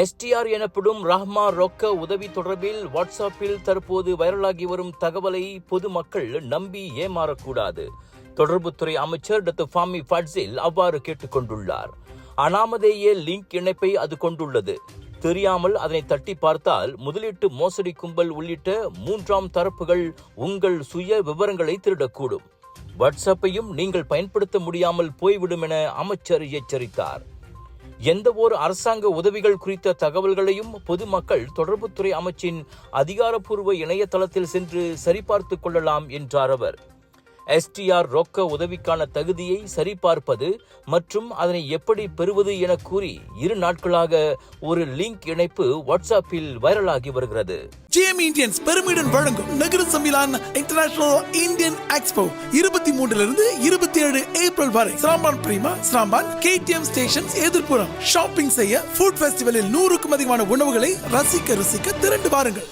STR எனப்படும் ரஹ்மா ரொக்க உதவி தொடர்பில் வாட்ஸ்அப்பில் தற்போது வைரலாகி வரும் தகவலை பொதுமக்கள் நம்பி ஏமாறக்கூடாது. தொடர்புத்துறை அமைச்சர் டாக்டர் ஃபாமி ஃபட்சில் அவ்வாறு கேட்டுக்கொண்டுள்ளார். அனாமதேய லிங்க் இணைப்பை அது கொண்டுள்ளது. தெரியாமல் அதனை தட்டி பார்த்தால் முதலீட்டு மோசடி கும்பல் உள்ளிட்ட மூன்றாம் தரப்புகள் உங்கள் சுய விவரங்களை திருடக்கூடும். வாட்ஸ்அப்பையும் நீங்கள் பயன்படுத்த முடியாமல் போய்விடும் என அமைச்சர் எச்சரித்தார். எந்த ஒரு அரசாங்க உதவிகள் குறித்த தகவல்களையும் பொதுமக்கள் தொடர்புத்துறை அமைச்சின் அதிகாரப்பூர்வ இணையதளத்தில் சென்று சரிபார்த்துக் கொள்ளலாம் என்றார் அவர். எஸ்டிஆர் ரொக்க உதவிக்கான தகுதியை சரிபார்ப்பது மற்றும் அதனை எப்படி பெறுவது என கூறி 2 நாட்களாக ஒரு லிங்க் இணைப்பு வாட்ஸ்அப்பில் வைரலாகி வருகிறது. GM Indians பெருமையுடன் வழங்கும் Nagara Sammilan international Indian expo 23 27 April வரை Seremban Prima Seremban KTM stations எதிர்ப்புறம் ஷாப்பிங் செய்ய ஃபுட் ஃபெஸ்டிவலில் 100க்கும் அதிகமான உணவுகளை ரசிக்க திரண்டு வாருங்கள்.